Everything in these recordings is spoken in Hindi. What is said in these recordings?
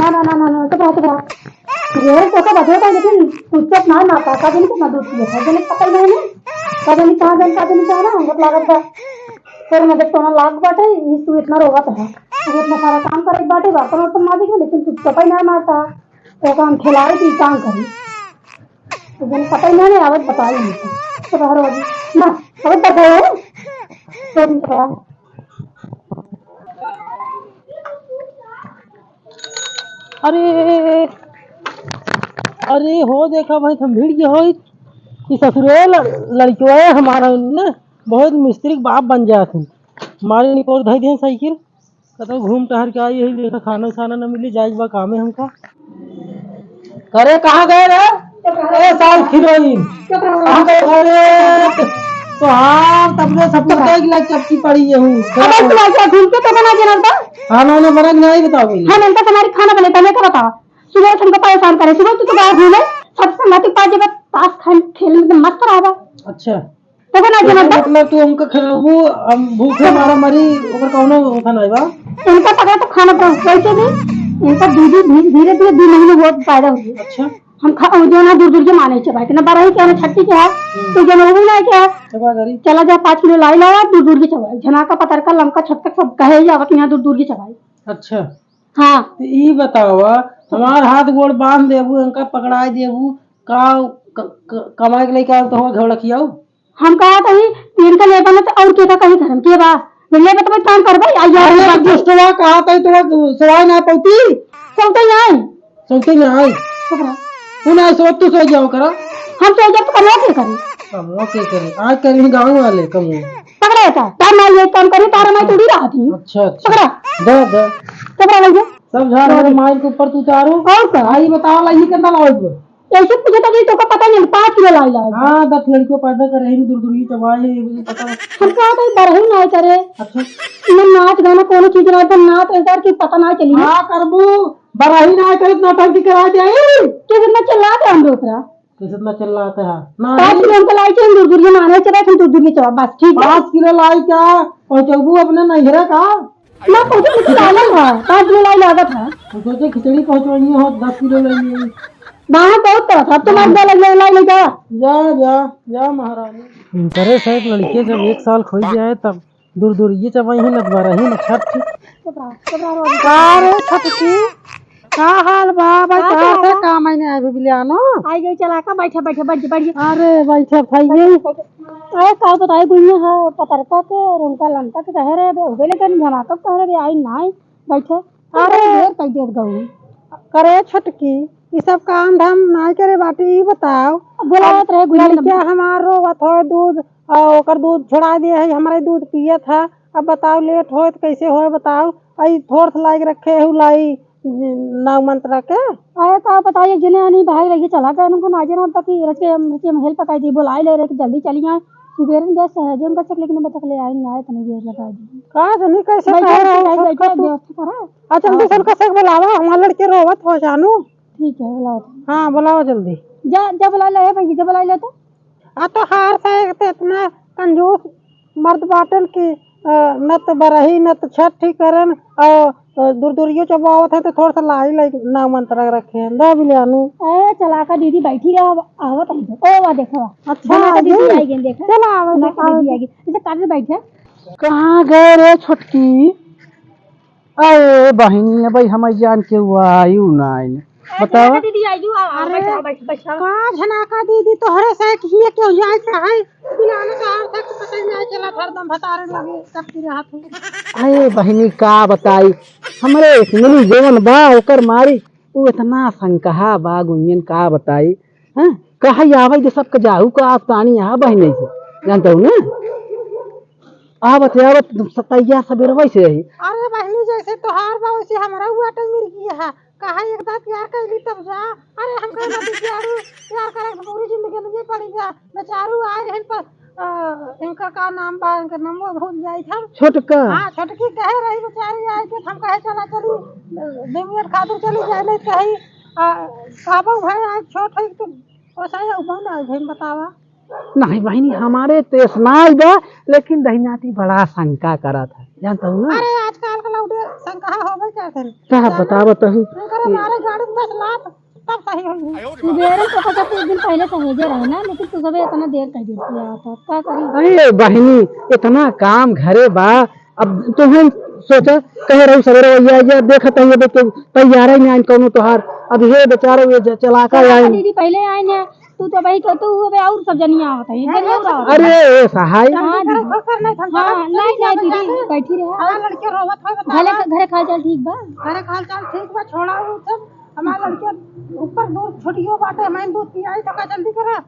ना ना ना ना ना तो रहा ये तो का बता लेकिन उससे ना ना का दिन कितना दूध पिए था जने पता ही नहीं का दिन कहां दिन का दिन क्या ना हम लागत था फिर मैं देखता हूं लाख बाटे इस तू इतना रोगा था अब इतना सारा काम करे बाटे बर्तन वर्तन मार दी लेकिन कुछ पता ही नहीं मारता तो काम खिलाए थी काम करी तो जने पता ही नहीं आवत बताई नहीं तो हर वाली ना अब बताओ तो अरे अरे हो देखा भाई हम भीड़ गया हो कि ससुरे लड़कियों है हमारा ना बहुत मिस्त्री के बाप बन जाते हमारे निकोर धई दे साइकिल कतो घूम टहर के आई यही देखा खाना खाना न मिली जाए बा काम है हमका करे कहाँ गए रे ए साल हीरोइन कहाँ गए अरे तो हाँ तब से सब तक एक लाख चपकी पड़ी है हूँ अब तुम्हारे क्या घूम के तो बना देना था खाना ने बना नहीं बताओ हाँ मैं तो तुम्हारी खाना बने था मैं क्या बताओ सुबह तुमको परेशान करे सुबह तू तो बाहर घूमे सबसे नाती पाँच जब ताश खेलने में मस्त रहा अच्छा तो बना देना था मतलब तू हमका खिलाबू हम भूखे मारा मरी ओकर कौनो होता नहीं बा इनका पका तो खाना तो वैसे भी इनका धीरे धीरे 2 महीने बहुत फायदा हुई अच्छा हम जो ना दूर दूर के माने चबाई के ना बड़ा ही क्या ना छट्टी क्या तो जो लोग ना क्या चला जा 5 किलो लाई लाया दूर दूर की चबाई झना का पतर का लमका छत तक सब कहे जावत यहाँ दूर दूर की चबाई अच्छा हाँ तो ई बताओ हमार हाथ गोड़ बांध देबू इनका पकड़ा देबू का कमाए के लेके तो हो घोड़ा खियाऊ हम कहा था ही 3 का लेबा में तो और के का कहीं धर्म के बा लेबा तो मैं काम करबई आ यार अरे दोस्तवा कहा था तो सवाई ना पौती सोते ना आई तू ना सो तू सो जाओ करा हम तो जब करवा के करी कमो के करे आज करी गांव वाले कमो पकड़ा था तार मैं ये काम करी तार मैं थोड़ी रहा थी अच्छा पकड़ा दे पकड़ा लगे सब झाड़ मेरे माइल के ऊपर तू चारो और का आई बताओ लाई कितना लाओ ऐसे पूछे तो तो का पता नहीं 5 किलो लाई ला हाँ 10 लड़कियों पैदा कर रही दूर दूर की चबाई है मुझे पता हम कहा था बरही ना करे अच्छा मैं नाच गाना कोनो चीज ना तो नाच इधर की पता ना चली हाँ करबू बरही ना करे इतना टंकी करा दे कितना चिल्ला के हम दूसरा कितना चिल्लाते हैं ना 5 किलो हमको लाई चाहिए दूर दूर के माने चला तुम दूर दूर के चबा बस ठीक है 5 किलो लाई क्या पहुंचबू अपने नहिरा का ना पहुंचे कुछ डालल था 5 किलो लाई लागत है तो सोचे खिचड़ी पहुंचवानी हो 10 किलो ले लिए बाहर बहुत तरह था तुम आज लग लाई ले जा जा महारानी इंटरेस्ट है लड़के जब 1 साल खोई जाए तब दूर दूर ये चबाई ही न दोबारा ही न छठ रे छटकी का हाल बा बैठा से का महीने आए बिलियानो आई गई चला का बैठे बैठे बैठ अरे बैठे भाई ए का बताई बुनिया है पतरका के उनका लंका के कह रहे हो गए लेकिन जना तक कह रहे आई नहीं बैठे अरे ढेर कह देत गऊ करे छटकी ये सब काम धाम नहीं करे बाटी ई बताओ बोलावत रहे गुजर क्या हमार रोवत हो दूध और ओकर दूध छोड़ा दिए है हमारे दूध पिए था अब बताओ लेट हो तो कैसे हो बताओ आई थोड़ लाइक रखे है लाई नाग मंत्र के आए का बताइए जिने आनी भाई रही चला गया उनको ना जना तक रचे महल पकाई दी बोलाई ले रहे कि जल्दी चली आए सुबेर गए सहजे में बचक लेकिन बचक ले आई ना इतनी देर लगा दी का जनी कैसे कह रहा है व्यवस्था करा अच्छा जल्दी सन कैसे बुलावा हमारे लड़के रोवत हो जानू ठीक है बुलाओ हाँ बुलाओ जल्दी जा बुला ले भाई जब बुला ले तो आ तो हार से इतना कंजूस मर्द बाटल की न तो बरही न तो छठी करन और दूर दूरियों चबावत है तो थोड़ा सा लाई लाई ना मंत्र रखे दा बिलियानु ए चला का दीदी बैठी रहा आवत है ओ वा देखो अच्छा दीदी आई गई देखो चला आवत दीदी आई गई इसे काट बैठे कहाँ गए रे छोटकी अरे बहनी भाई हमारी जान के हुआ आयु ना बताओ दीदी आई जू बैठा का झनाका दीदी तोहरे से किए क्यों जाए चाहे बिलाने का अर्थ है कि पता ही नहीं चला हरदम भतारे लगे सबकी रात अरे बहनी का बताई हमरे मिली जीवन बा ओकर मारी तू इतना संकहा बा गुंजन का बताई हैं कहा आवे जे सब जाहू का तानी आ बहनी से जानते हो ना आवत सतैया सबेर वैसे रही अरे बहनी जैसे तोहार बा वैसे हमरा हुआ तो मिल गया है कहा एकदा प्यार कैली तब जा अरे हम कहना प्यार करे पूरी जिंदगी नहीं पड़ेगा बेचारू आए हैं पर इनका का नाम बा इनका नाम भूल जाई था छोटका हां छोटकी कह रही बेचारी आई के हम कहे चला चली 2 मिनट खातिर चली जाए नहीं कही काबू भाई आज छोट है तो ओसा ही उबन आई भाई बतावा नहीं बहनी हमारे तेस नाई बा लेकिन दहिनाती बड़ा शंका करा था जानता हूं ना अरे आजकल का लौटे शंका होवे करते क्या बतावत तू हमारे गाड़ी में 10 लाख तब सही होगी। देर तो पता कुछ दिन पहले सहेजे रहे ना, लेकिन तू सब इतना देर कर देती है था, क्या करी। अरे बहनी इतना काम घरे बा। अब तुम सोचा कह रही सवेरे भैया देखत है ये तो तैयार ही नहीं कौनो तोहार। अब ये बेचारे ये चलाका आए। दीदी पहले आए हैं, तू तो भाई तो तू और सब जनिया होता है जनिया होता है। अरे ए सहाय हाँ दीदी, ठोकर नहीं था हाँ नहीं दीदी बैठी रहे। हमारा लड़के रोवत है घरे खा चल ठीक बा। घरे खाल चाल ठीक बा छोड़ा वो सब। हमारा लड़के ऊपर दूर छुट्टियों बाटे मैं दूध पियाई तो का जल्दी करा।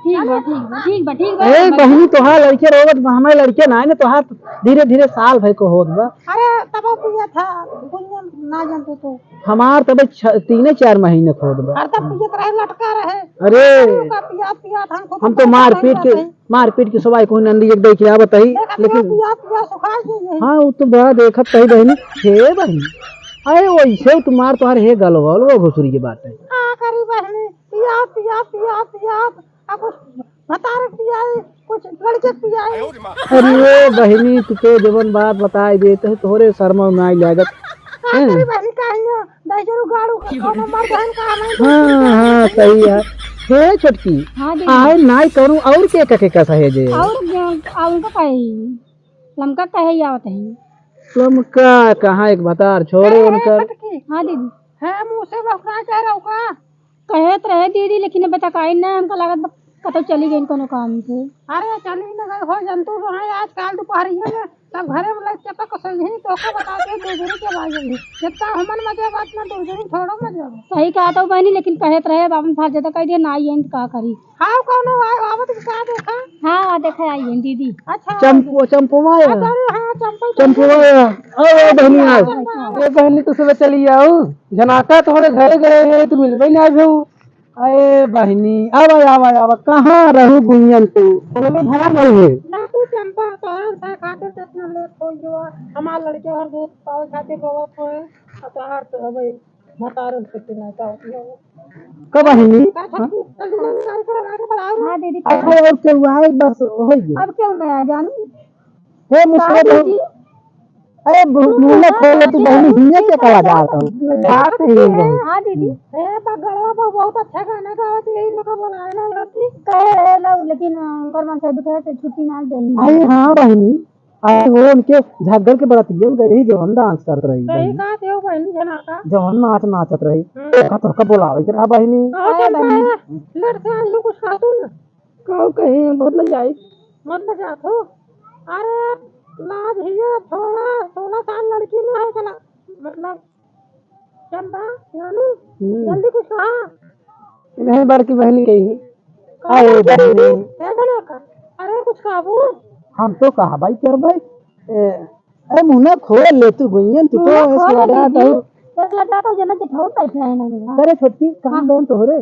ठीक बा ठीक बा ठीक बा ठीक बा। ए बहनी तोहार लड़के रोवत हमारे लड़के ना है ना तोहार धीरे धीरे साल भर को होत बा। अरे तब पिया था गुंजन ना जानते तो हमार तब 3-4 महीने खोद बा। हर तब पियत रहे लटका रहे। अरे का पिया पिया हमको हम तो मारपीट के सवाई कोई नंदी एक दे के आवत है लेकिन पिया पिया सुखा गई। हाँ वो तो बड़ा देखत है बहनी। हे बहनी अरे वैसे तुम्हार तोहार हे गलवल वो घुसरी की बात है। हाँ करी बहनी पिया पिया पिया पिया अब कुछ बता रहे पिया कुछ लड़के पिया। अरे बहनी तू तो जवन बात बताई देते है तोहरे शर्मा नहीं लागत। करी बहनी कहियो दाइजरू गाड़ू कोनो मर बहन का नहीं। हाँ हाँ सही है। हे छोटकी हाँ दीदी आए नाई करूं और के का सहेजे और उनका कहे लमका कहे या होता है। तुमका कहाँ एक बतार छोड़े उनकर। हाँ दीदी है मुंह से बकरा कह रहा का कहत रहे दीदी, लेकिन बता काई ना हमका लागत कतो चली गई कोनो काम से। अरे चली न गए हो जंतु जो है आजकल दोपहरिया में सब घरे में लग चपक सही तो को बताते दूसरे के बात जल्दी जितना हमन मजे बात ना दूसरे छोड़ो मजे। सही कहा तो बहनी, लेकिन कहत रहे बाबन फाड़ जाता कह दिया ना आई है का करी। हाँ कौन आवत का देखा। हाँ देखा आई है दीदी। अच्छा चंपुआ अरे हाँ चंपल चंपुआ ओ बहनी आओ। अरे बहनी तू सुबह चली आओ जनाका तुम्हारे घर गए हैं तू मिल नहीं आए हो। अरे बहनी आवा कहाँ रहू गुंजन तू घर रही है ना तू चंपा तोहर से खातिर कितना लेट हो जो हमार लड़के हर दूध पावे खातिर रोवत होए तोहर तो भाई मतारन कितने ना का कब बहनी। हाँ दीदी और क्या हुआ है बस हो गया। अब क्यों नया जानू हे मुझे अरे मुंह खोले तू बहनी हिंगे के कला जाता हूँ बात ही नहीं। हाँ दीदी हे बगड़ा बहुत अच्छा गाना गावत है इन लोग बनाए ना रहती कहे ना, लेकिन पर मन से दुखा से छुट्टी ना देनी। अरे हाँ बहनी अरे वो उनके झग्गर के बड़ा तीन गई जवन डांस करत रही सही कहा थे बहनी जना का जवन नाचत रही का बोलावे के बहनी लड़ से आलू कुछ खातू ना कहो कहीं बहुत जाए मत लगा तो। अरे लाज हिया थोड़ा 16 साल लड़की ना है चला मतलब चंपा जानू जल्दी कुछ कहा नहीं बड़की बहनी कही अरे बहनी अरे कुछ काबू हम तो कहा भाई कर भाई अरे मुन्ना खोल ले तू गुंजन तू तो ऐसे लगा तो जना के ठोक बैठे हैं ना। अरे छोटकी कहाँ दोन तो हो रे।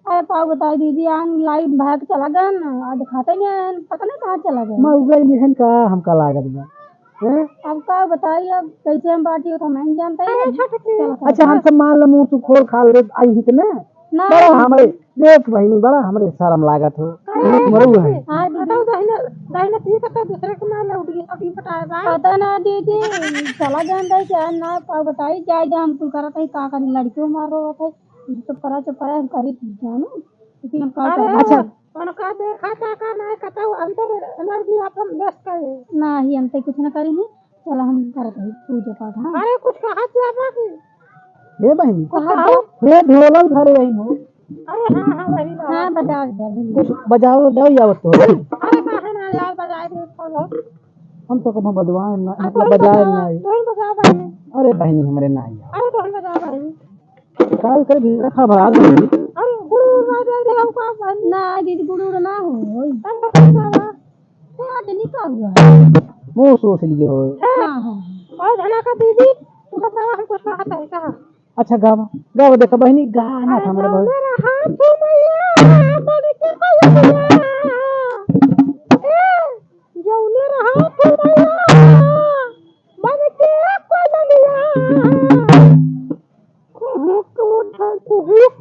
अरे पाव बताई दीदी आन लाइट भाग चला गया ना, आज दिखाते नहीं पता नहीं कहाँ चला गया। मैं उगल निहन का हमका लागत बा हैं। अब का बताइए अब कैसे हम पार्टी हो तो नहीं जानते हैं। अच्छा हम सब मान लो मुंह तू खोल खाल रे आई हित ना ना बड़ा हमरे देख बहनी बड़ा हमरे शर्म लागत हो मरू है। हाँ दीदी बताओ दाहिने ठीक है दूसरे के मार लौट गई अभी बताए बा पता ना दीदी चला जानता है क्या ना। पाव बताई जाए हम कुल करत है का करी लड़कियों मार रहा था चुप करा हम करी जानो, लेकिन हम का करें। अच्छा उनका देखा का ना कता अंदर एनर्जी अपन वेस्ट करे ना ही हम तो कुछ ना करी है। चलो हम करते हैं पूजा पाठ। हाँ अरे कुछ कहा जाबा की हे बहनी कहा हे ढोलक धरे रही हो। अरे हाँ वही हाँ बजा दे कुछ बजाओ दो या तो अरे कहा ना यार बजाए दे खोलो हम तो कब बजवाए ना मतलब बजाए ना। तोड़ बजा बहनी अरे बहनी हमरे ना आई अरे तोड़ बजा बहनी काल कर भी रखा भरा अरे गुरु राजा दे हमको बहनी ना दीदी गुड़ू ना हो तब बजा तो आज निकल गया। मुंह सोच लिए हो। हाँ हाँ और धना का दीदी तू बता हम कुछ कहता है कहा अच्छा गावा गावा देखा बहनी गाना था हमारे बहुत मेरा हाथ मैया बड़ी के मैया जौने रहा तो मैया बड़ी के मैया हुक उठा तो मैया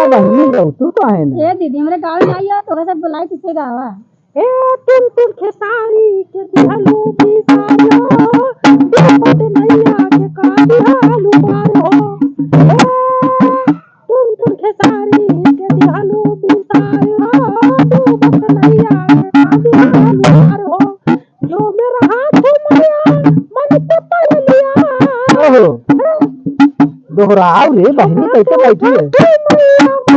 बहनी रहो तू तो है ना ए दीदी हमरे गाँव में आई है तो सब बुलाई किसे गावा ए तुम खेसारी के दिहलू बिसारो देखत नैया के का दिहलू पारो तुम खेसारी के दिहलू बिसारो देखत नैया के का दिहलू पारो जो मेरा हाथ माया मन पे पड़ लिया ओहो दोहराओ रे बहनी कैसे बैठी है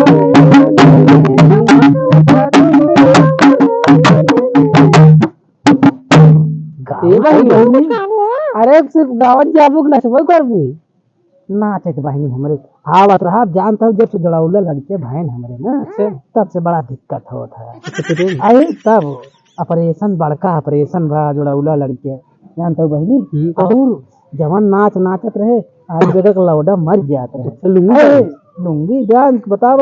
ए बहनी अरे सिर्फ गावत जाबू के नचबो करबू नाचे के बहनी हमरे आवत रहा जानता हूँ जब से जड़ौला लड़के बहन हमरे ना तब से बड़ा दिक्कत होता है अरे तब ऑपरेशन बड़का ऑपरेशन बा जड़ौला लड़के जानता हूँ बहनी और जवान नाच नाचत रहे आज बेटा का लौडा मर जात रहे लुंगी डांस बताओ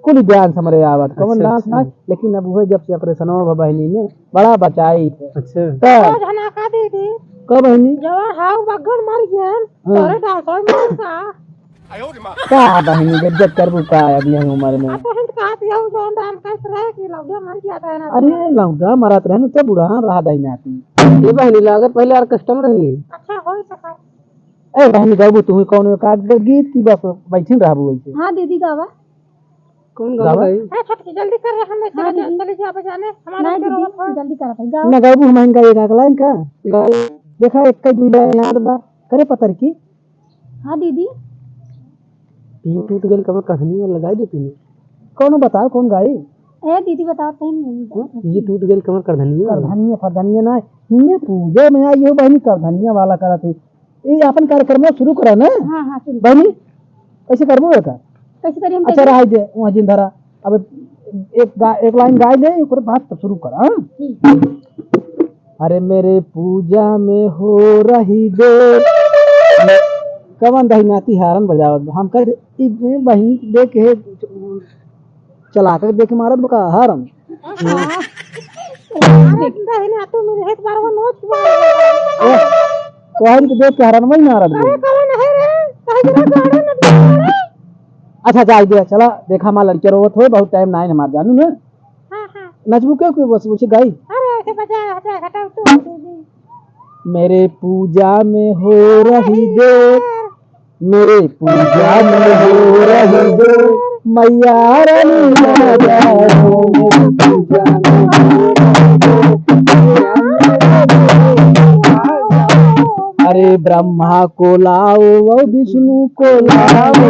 कुल डांस हमारे आवत कौन डांस ना लेकिन अब वो जब से ऑपरेशन हुआ बहनी ने बड़ा बचाई थे अच्छा का दीदी कब बहनी जवान हाउ बगन मर गया तोरे डांस होय मर का क्या बहनी जब करबू का अभी हम उम्र में तो हिंद का दियो जोन डांस कैसे रहे कि लौडा मर जाता है ना अरे लौडा मरत रहे तो बुढ़ा रहा दही नाती ये बहनी लागत पहले और कस्टमर रही अच्छा होई सका ए बहनी गाबू तू कौन का गीत की बस बैठी रहबू वैसे हाँ दीदी गावा कौन गावा ए छोटकी जल्दी कर रे हम चले जा बजाने हमारा नहीं दीदी जल्दी करा भाई गावा ना गाबू हम इनका एक लाइन का देखा एक का दूल्हा याद बा करे पतर की हाँ दीदी तीन टूट गई कमर कहानी में लगाई दे तूने कौन बताओ कौन गाई ए दीदी बताते हैं ये टूट गई कमर करधनिया फरधनिया ना इन्हें पूजे में आई हो बहनी करधनिया वाला करा थी ये अपन कार्यक्रम शुरू करा ना हाँ हाँ शुरू बहनी कैसे करबो का कैसे करिए हम अच्छा रहा दे वहाँ जिंदरा अब एक लाइन गाय दे ऊपर बात तब शुरू कर हाँ ठीक अरे मेरे पूजा में हो रही दे कवन दही नाती हारन बजावत हम कह बहनी देख के चला कर देख मारत बका हारन दही ना तू मेरे एक बार वो नोच तो हम तो देख के हारन वही मारत अरे कौन है रे कहीं जरा गाड़ी न अच्छा जा दे चला देखा मां लड़के रोवत हो बहुत टाइम ना मार जानू ना हां हां नचबू क्यों क्यों बस मुझे गाई अरे ऐसे बजा हटा हटा तू दीदी मेरे पूजा में हो रही दे मेरे पूजा में हो रही दे मैया रानी राजाओ मेरी पूजा में अरे ब्रह्मा को लाओ वो विष्णु को लाओ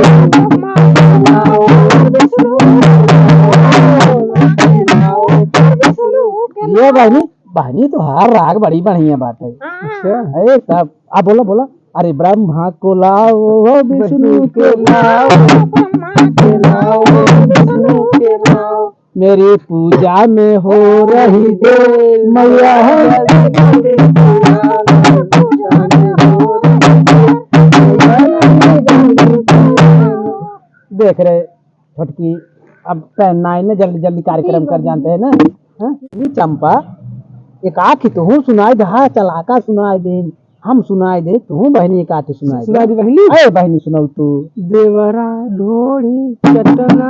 ये बहनी बहनी तो हर राग बड़ी बढ़िया बात है अच्छा सब आप बोला बोला अरे ब्रह्मा को लाओ वो विष्णु को लाओ मेरी पूजा में हो रही दे मैया देख रहे छोटकी अब नाइन ने जल्दी जल्दी कार्यक्रम कर जानते हैं ना हाँ? ये चंपा एक आखी तो हूँ सुनाई दे हाँ चलाका सुनाई दे हम सुनाई दे तू बहनी एक आते सुनाई दे बहनी अरे बहनी सुनाऊ तू देवरा ढोड़ी चटना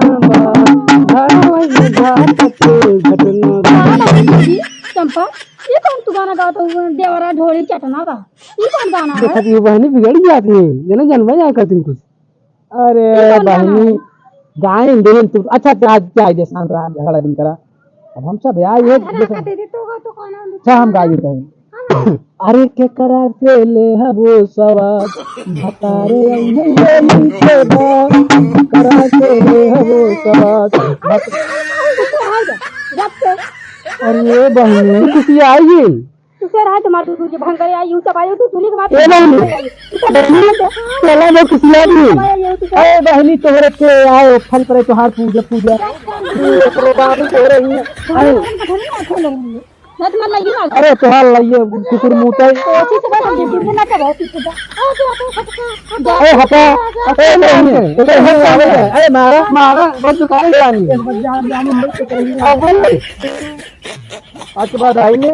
चंपा ये कौन तू गाना गाता हूँ देवरा ढोली चटना का ये कौन गाना है देखा बहनी बिगड़ जाती है ये ना जनवा जा करती कुछ अरे बहनी गाय दिन तू अच्छा जाए दे शांत रहा झगड़ा दिन करा अब हम सब यार ये दीदी तो कौन है अच्छा हम गा देते हैं अरे के करा के ले हबो सवाद भतारे करा के ले हबो सवाद अरे बहनी किसी आई तुझे रहा तुम्हारे तुझे भंगरे आई यूं सब आयो तू तुली के बात ए बहनी चला वो किसी आई अरे बहनी तोहरे के आए फल करे तोहार पूजा पूजा प्रोग्राम हो रही है अरे तोहार लाइए कुकुर मुंह अरे हटा अरे मारा मारा बस दुकान जानी आज के बाद आएंगे